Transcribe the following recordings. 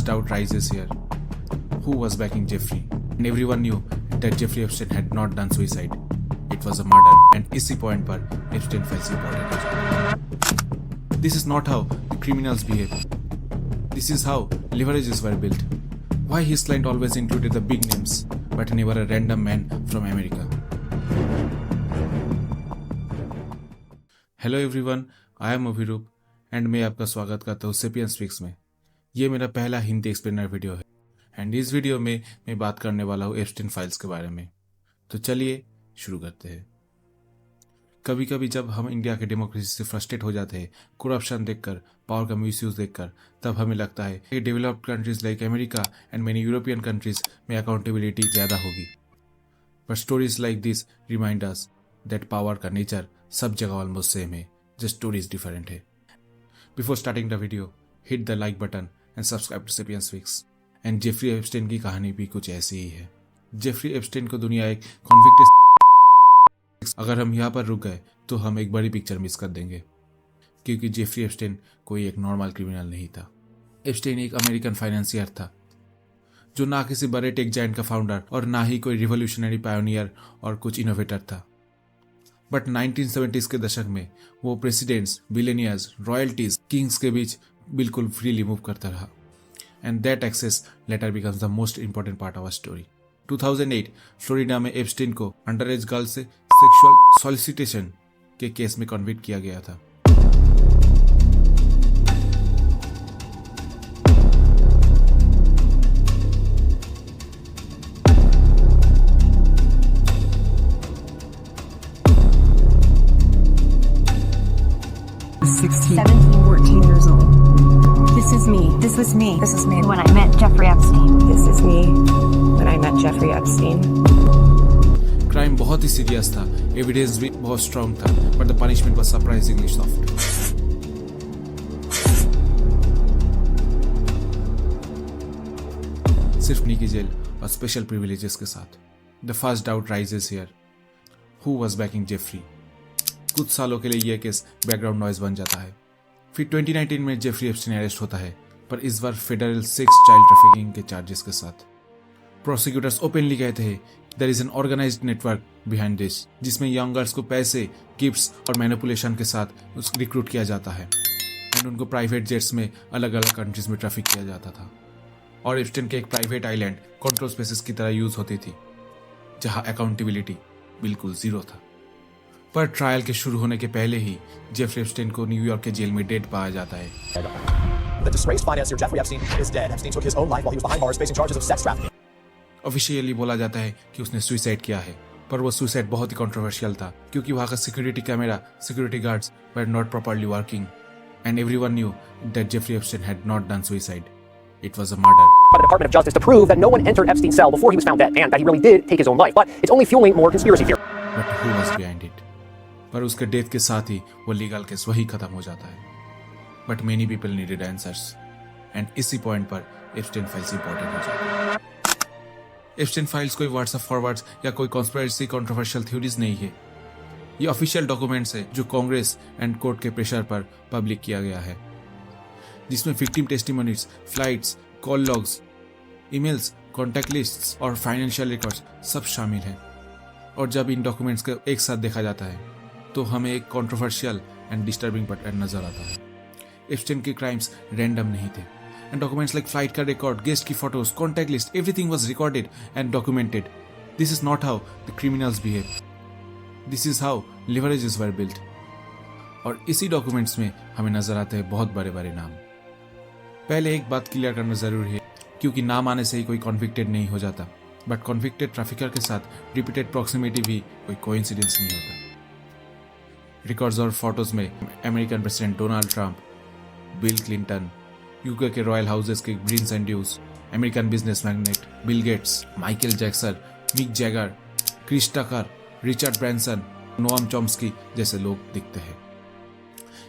Doubt rises here. Who was backing Jeffrey? And everyone knew that Jeffrey Epstein had not done suicide. It was a murder. And इसी point पर Epstein files reported हो जाता. This is not how the criminals behave. This is how leverages were built. Why his client always included the big names, but never a random man from America. Hello everyone, I am Abhirup and मैं आपका स्वागत करता हूँ sapiens fix में. ये मेरा पहला Hindi explainer video है एंड इस वीडियो में मैं बात करने वाला हूँ एप्स्टीन फाइल्स के बारे में. तो चलिए शुरू करते हैं. कभी कभी जब हम इंडिया के डेमोक्रेसी से फ्रस्ट्रेट हो जाते हैं, करप्शन देखकर, पावर का मिसयूज देखकर, तब हमें लगता है कि developed countries like America and many European countries में अकाउंटेबिलिटी ज़्यादा होगी. But stories like this remind us that power का नेचर सब जगह ऑलमोस्ट सेम है, जस्ट स्टोरीज डिफरेंट है. Before starting the video, hit the like button and subscribe to Sapiens Fix. And Jeffrey Epstein की कहानी भी कुछ ऐसी ही है. जेफरी एप्स्टीन को दुनिया एक कॉन्विक्टेड, अगर हम यहाँ पर रुक गए तो हम एक बड़ी पिक्चर मिस कर देंगे, क्योंकि जेफरी एप्स्टीन कोई एक नॉर्मल क्रिमिनल नहीं था. एप्स्टीन एक अमेरिकन फाइनेंसियर था जो ना किसी बड़े टेक जायंट का फाउंडर और ना ही कोई रिवोल्यूशनरी पायोनियर और कुछ इनोवेटर था. बट 1970s के दशक में वो प्रेसिडेंट्स, बिलियनियर्स, रॉयल्टीज, किंग्स के बीच बिल्कुल फ्रीली मूव करता रहा. And that access later becomes the most important part of our story. 2008 Florida में एप्स्टीन को अंडर एज गर्ल से सेक्सुअल सॉलिसिटेशन के केस में कन्विक्ट किया गया था. This was me when I met Jeffrey Epstein. This is me when I met Jeffrey Epstein. Crime बहुत ही सीरियस था, एविडेंस भी बहुत स्ट्रॉन्ग था, but the punishment was surprisingly soft. सिर्फ निकी जेल और स्पेशल प्रिविलेजेस के साथ. The first doubt rises here, who was backing Jeffrey. कुछ सालों के लिए यह केस बैकग्राउंड नॉइज बन जाता है. फिर 2019 में जेफरी एप्स्टीन अरेस्ट होता है, पर इस बार फेडरल सेक्स चाइल्ड ट्रैफिकिंग के चार्जेस के साथ. प्रोसिक्यूटर्स ओपनली कहते हैं there is an organised network behind this, जिसमें यंग गर्ल्स को पैसे, गिफ्ट्स और मैनिपुलेशन के साथ रिक्रूट किया जाता है एंड उनको प्राइवेट जेट्स में अलग अलग कंट्रीज में ट्रैफिक किया जाता था. और एप्स्टीन के एक प्राइवेट आइलैंड कंट्रोल स्पेसिस की तरह यूज होती थी, जहां अकाउंटेबिलिटी बिल्कुल जीरो था. पर ट्रायल के शुरू होने के पहले ही जेफरी एप्स्टीन को न्यूयॉर्क के जेल में डेड पाया जाता है. The disgraced financier Jeffrey Epstein is dead. Epstein took his own life while he was behind bars facing charges of sex trafficking. Officially बोला जाता है कि उसने सुसाइड किया है, पर वो सुसाइड बहुत ही कंट्रोवर्शियल था, क्योंकि वहां का security camera, security guards were not properly working and everyone knew that Jeffrey Epstein had not done suicide. It was a murder. By the Department of Justice to prove that no one entered Epstein's cell before he was found dead and that he really did take his own life. But it's only fueling more conspiracy theory. But who was behind it? पर उसके death के साथ ही वो legal case वही खत्म हो जाता है. But many people needed answers and इसी पॉइंट पर एप्स्टीन फाइल्स इंपॉर्टेंट हो जाती है. एप्स्टीन फाइल्स कोई व्हाट्सएप फॉरवर्ड्स या कोई कॉन्स्पिरेसी कंट्रोवर्शियल थ्योरीज नहीं है. ये ऑफिशियल डॉक्यूमेंट्स है जो कांग्रेस एंड कोर्ट के प्रेशर पर पब्लिक किया गया है, जिसमें victim testimonies, flights, call logs, emails, contact lists और फाइनेंशियल रिकॉर्ड्स सब शामिल हैं. और जब इन डॉक्यूमेंट्स को एक साथ देखा जाता है तो हमें एक कंट्रोवर्शियल एंड डिस्टर्बिंग पैटर्न नजर आता है. एप्स्टीन के क्राइम्स रैंडम नहीं थे एंड डॉक्यूमेंट्स लाइक फ्लाइट का रिकॉर्ड, गेस्ट की photos, contact list, everything was recorded and documented. This is not how the criminals behave. This is how leverages were built. और इसी डॉक्यूमेंट्स में हमें नजर आते हैं बहुत बड़े बड़े नाम. पहले एक बात क्लियर करना जरूरी है, क्योंकि नाम आने से ही कोई कॉन्विक्टेड नहीं हो जाता, बट कॉन्विक्टेड ट्रैफिकर के साथ रिपीटेड प्रॉक्सिमिटी भी कोई कोइंसिडेंस नहीं होता. रिकॉर्ड्स और फोटोज में American president Donald Trump, Bill Clinton, UK के रॉयल हाउसेस के prince and dukes, American business magnate Bill Gates, Michael Jackson, Mick Jagger, Chris Tucker, Richard Branson, Noam Chomsky जैसे लोग दिखते हैं.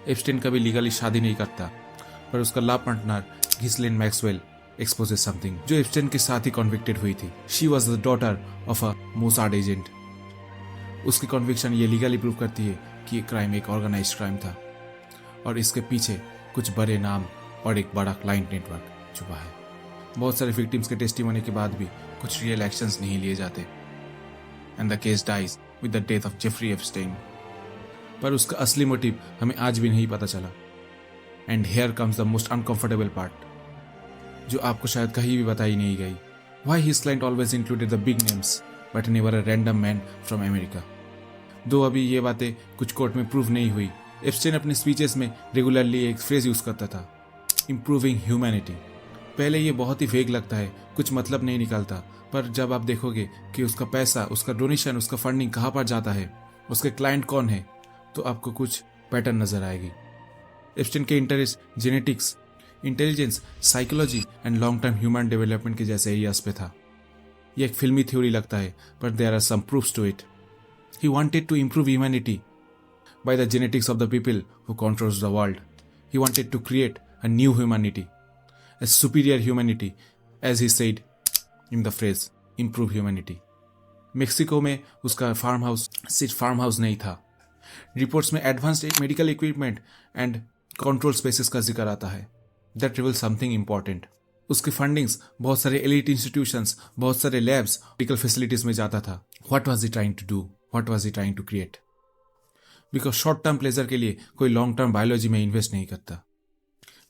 एप्स्टीन कभी लीगली शादी नहीं करता, पर उसका love partner Ghislaine Maxwell exposes something जो एप्स्टीन के साथ ही कॉन्विक्टेड हुई थी. She was the daughter of a Mossad agent. उसकी कॉन्विक्शन ये लीगली प्रूव करती है कि ये क्राइम एक ऑर्गेनाइज्ड क्राइम था और इसके पीछे कुछ बड़े नाम और एक बड़ा क्लाइंट नेटवर्क छुपा है. बहुत सारे विक्टिम्स के टेस्टिमनी के बाद भी कुछ रियल एक्शंस नहीं लिए जाते and the case dies with the death of Jeffrey Epstein. पर उसका असली मोटिव हमें आज भी नहीं पता चला। And here comes the most uncomfortable part, जो आपको शायद कहीं भी बताई नहीं गई। Why his client always included the big names but never a random man from America? दो अभी ये बातें कुछ कोर्ट में प्रूव नहीं हुई। एप्स्टाइन अपने स्पीचेस में रेगुलरली एक फ्रेज यूज करता था, इम्प्रूविंग ह्यूमैनिटी। पहले ये बहुत ही वेग लगता है, कुछ मतलब नहीं निकलता, पर जब आप देखोगे कि उसका पैसा, उसका डोनेशन, उसका फंडिंग कहाँ पर जाता है, उसके क्लाइंट कौन है, तो आपको कुछ पैटर्न नजर आएगी। एप्स्टाइन के interest genetics, intelligence, psychology and long term human development के जैसे एरियाज पे था। ये एक फिल्मी थ्योरी लगता है, पर there are some proofs to it. He wanted to improve humanity by the genetics of the people who controls the world. He wanted to create a new humanity, a superior humanity, as he said in the phrase improve humanity. Mexico में उसका farm house सिर्फ farm house नहीं था। Reports में advanced medical equipment and control spaces का जिक्र आता है। That reveal something important. उसकी फंडिंग्स बहुत सारे एलिट इंस्टीट्यूशंस, बहुत सारे लैब्स, मेडिकल फैसिलिटीज में जाता था। What was he trying to do, what was he trying to create? Because short term pleasure के लिए कोई लॉन्ग टर्म बायोलॉजी में इन्वेस्ट नहीं करता।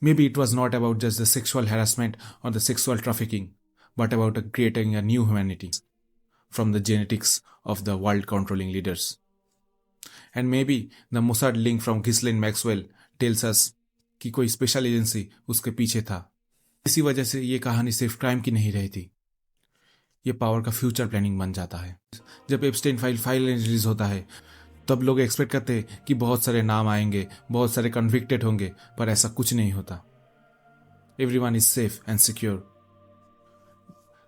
Maybe it was not about just the sexual harassment और the sexual trafficking, but about creating a new humanity from the genetics of the world controlling leaders. And maybe the Mossad link from Ghislaine Maxwell tells us कि कोई special agency उसके पीछे था। इसी वजह से ये कहानी सिर्फ क्राइम की नहीं रहती, ये पावर का फ्यूचर प्लानिंग बन जाता है। जब एप्स्टाइन फाइल रिलीज होता है, तब लोग एक्सपेक्ट करते हैं कि बहुत सारे नाम आएंगे, बहुत सारे कन्विक्टेड होंगे, पर ऐसा कुछ नहीं होता। Everyone is safe and secure.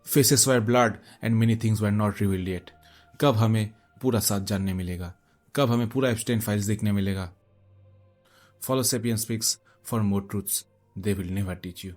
Faces were blood and many things were not revealed yet. कब हमें पूरा साथ जानने मिलेगा, कब हमें पूरा एप्स्टाइन फाइल्स देखने मिलेगा? Follow Sapiens Speaks for more truths they will never teach you.